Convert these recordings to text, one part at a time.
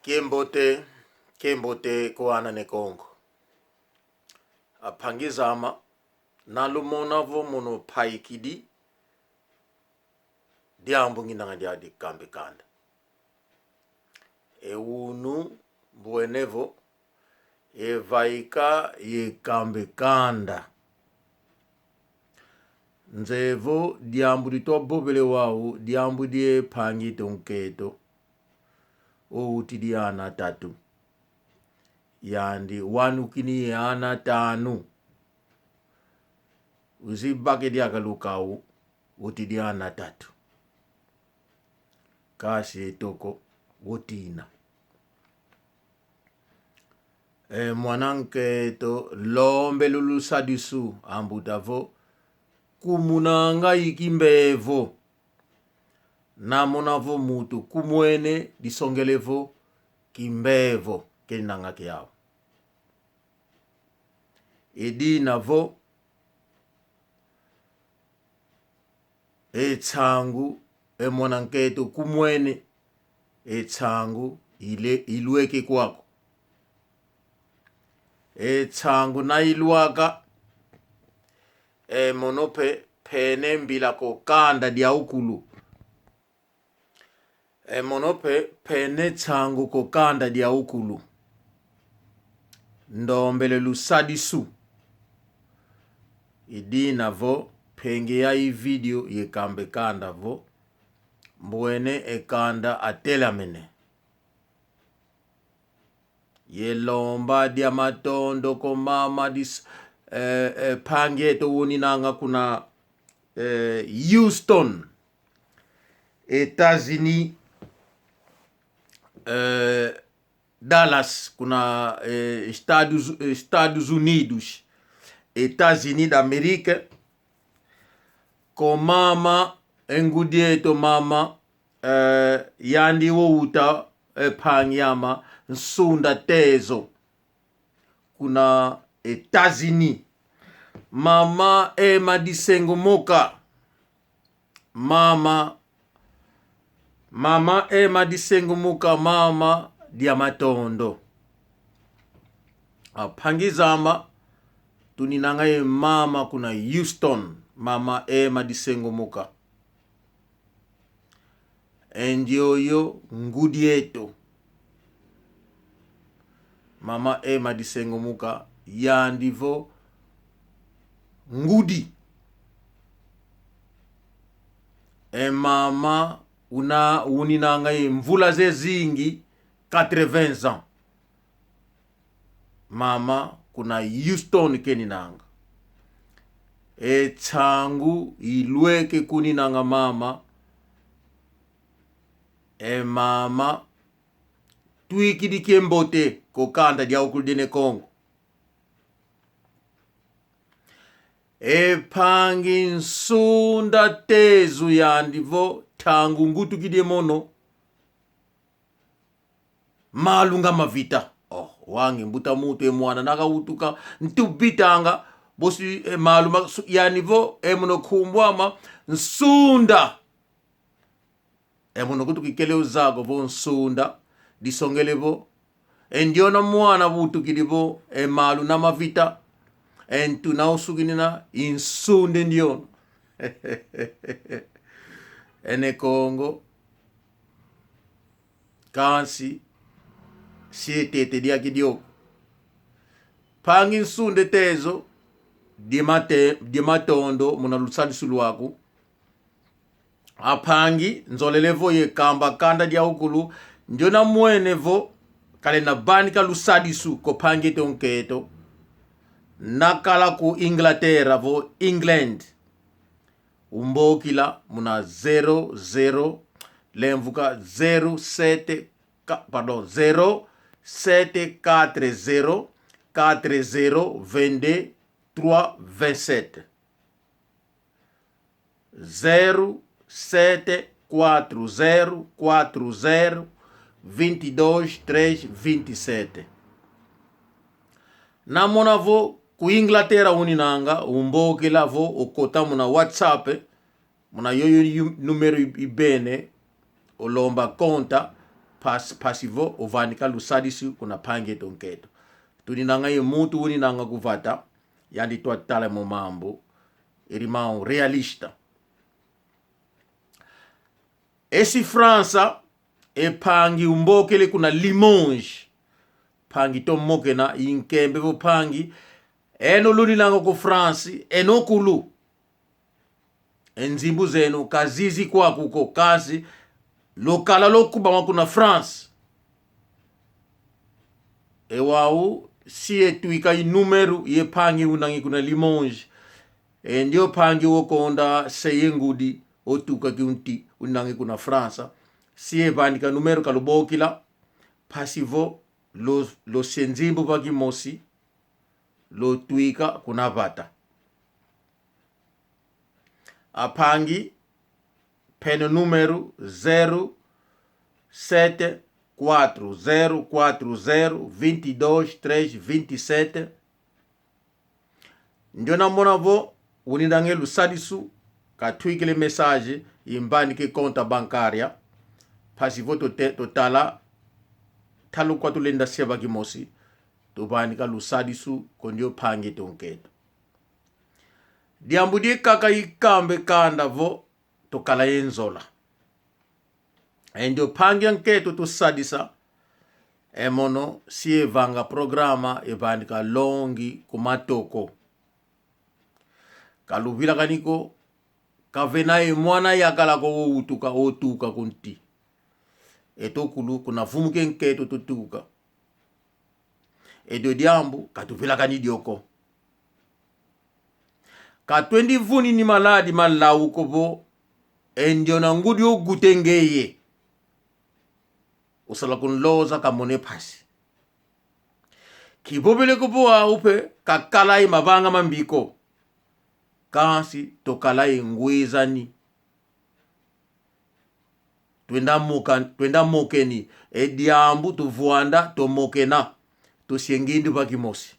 Kembote koana ne Kongo. Apangizama nalumonavo mono paikidi diambu nginanga di kambe kanda. Unu buenevo evaika ye kambe kanda. Nzevo diambu dito bobele wau diambu die pangi tonketo. O utidiana tatu. Yandi wanu kini ana tanu. Uzibake diaka lukau utidiana tatu. Kasi toko utina. Mwananke to lombe lulu sadisu ambutavo kumunanga ikimbevo. Namonavo mutu kumwene disongelevo kimbevo kenanga kiao. Edi navo etsangu mwananketo kumwene etsangu ilueke kwako. Etsangu na iluaka monope pene mbila kokanda dia ukulu. Monope pene tsangu kokanda dia ukulu. Ndombele lusadisu. Idi navo penge ya i video ye kambe kanda vo. Mbwene ekanda atelamene. Ye lomba dia matondo ko mama dis pangeto uninanga kuna Houston, Etats-Unis, Dallas kuna Estados Unidos, Etats-Unis d'Amérique. Ko mama engudieto mama yandi wo uta pangyama nsunda tezo kuna Etats-Unis. Mama disengo moka. Mama disengo moka mama diamatondo. Pangizama tuninanga mama kuna Houston. Mama disengo moka. Endioyo ngudieto. Mama disengo moka yandivo ngudi. Mama uninanga mvula ze zingi 80 ans. Mama kuna Houston keninanga. Tsangu ilueke kuninanga mama. Mama tuiki di kembote kokanda dia ukudine Kongo. Pangi nsunda tezu yandivo tangu ngutu kide mono. Malunga mavita. Wangi mbuta mutu mwana naka utuka ntubitanga. Bosi maluma yanivo mono kumbwama nsunda. Mono kutu kikele uzago vo nsunda. Disongelevo. Ndiona mwana butu kidivo malu na mavita. Entu na usuginina insunde ndiono. Ene Kongo. Kansi. Sietete dia kidioko. Pangi insunde tezo. Dimatondo muna lusadi suluaku. Apangi nzolelevo ye kamba kanda dia ukulu. Ndiona mwenevo. Kale na banika lusadi su ko pangi tonketo. Nakala ku Inglaterra vo England. Umbokila muna 00 lemvuka 07 0740 40 22 27 0740 40 22 327. Namona vo ku Inglaterra uninanga umbokila vo okota muna WhatsApp muna yoyo numero ibene olomba konta pasivo ovanika lusadisi kuna pange tonketo tuninanga ye mutu uninanga kuvata yandi tuatala mo mambo irimao realista. Esi Fransa e pangi umbokele kuna Limoges pangi to mokena inkembe vo pangi eno luninanga ku France eno kulu enzimbu zenu kazizi kwa kuko kazi lokala lokubama kuna France wau siye tuika inumeru ye pangi unangi kuna Limoges ndio pangi wokonda seyengudi otuka kiunti unangi kuna Fransa siye bandika numeru kalubokila pasivo lo senzimbu bagi mosi lo tuika kuna vata apangi pene numero 0740402227 ndio namona vo unindange lusadisu katuikile message imbani ke konta bankaria pasivo totala talu kwa tulenda seba kimosi tubani ka lusadisu kondio pangi tonketo diambudi kaka ikambe kanda vo tokala Nzola ndio pangi anketo to sadisa emono sie vanga programa ebandika longi kumatoko kaluvila kaniko kavena mwana yakala ko otuka kunti etokulu kuna vumuke nketo tutuka edo diambu katuvila kanidioko ka 20 vuni ni maladi malau kobo endio na ngudi ogutengeye usala kunloza kamone pasi kibobele kobo aupe kakalai mabanga mambiko kansi tokalai ngwezani twenda mokeni ediambu tuvuanda tomokena tusiengindi bakimosi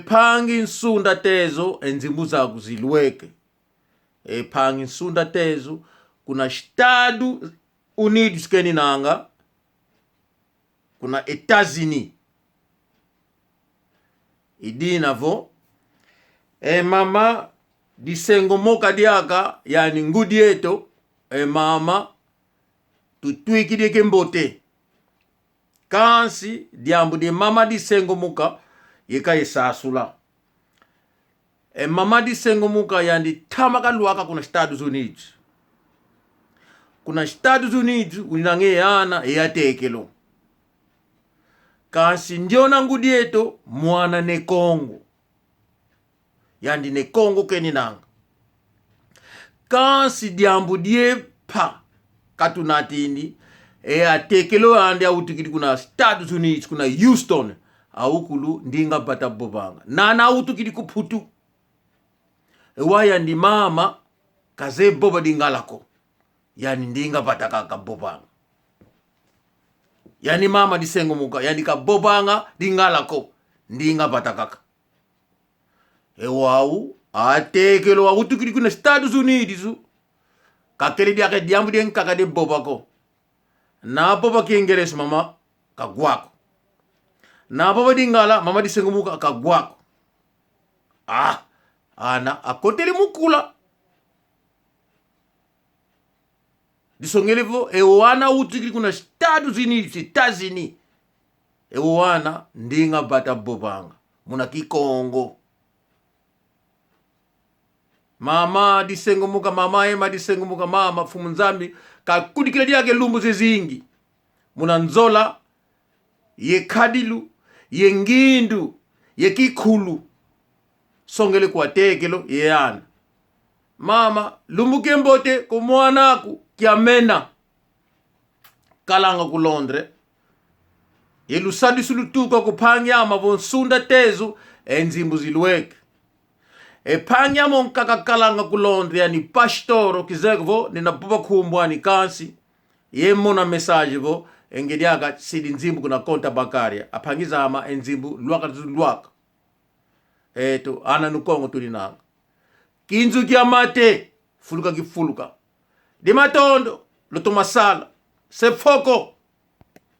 pangi nsunda tezo enzimbu zaku zilweke pangi nsunda tezo kuna Estado Unidos keni nanga kuna Etats-Unis idina vo mama disengo moka diaka yani ngudi eto mama tutuiki dike mbote kansi diambu de mama disengo muka yeka isasula mama disengo muka yani tamaka luaka kuna Estados Unidos kuna Estados Unidos unange yana eyatekelo kansi ndio na ngudi eto mwana ne Kongo yandi ne Kongo keni nanga kansi diambu die pa katunatindi atekelo ande autikidi kuna Estados Unidos kuna Houston aukulu ndinga bata bobanga nana autukidi kuputu waya ndi mama kaze boba dingalako yani ndinga bata kaka bobanga yani mama disengo muka yani ka bobanga dingalako ndinga bata kaka wau atekelo autukidi kuna Estados Unidos kakele diake diambu den kaka de bobako na boba kiingereza mama kagwako na boba dingala mama disengo muka kagwako ana akotele mukula disongelevo ewana utikili kuna Estados Unidos ewana ndinga bata bobanga muna kikongo mama disengo muka mama ema disengo muka mama fumunzambi kakudikila diake lumbu zizingi muna Nzola ye kadilu ye ngindu ye kikulu songele kwa tekelo yeana mama lumbu kembote kumwanaku kiamena kalanga ku Londres ye lusadi sulutuka kupangya amavonsunda tezu enzimbu zilweke panya monkaka kalanga ku Londres yani pastoro kizegvo ninapupa kumbwani kansi ye mona message vo engediaga sidi nzimbu kuna konta bankaria apangiza ama enzimbu luaka eto ana nukongo tulinanga kinzu kia mate fuluka kifuluka di matondo lutumasala se foko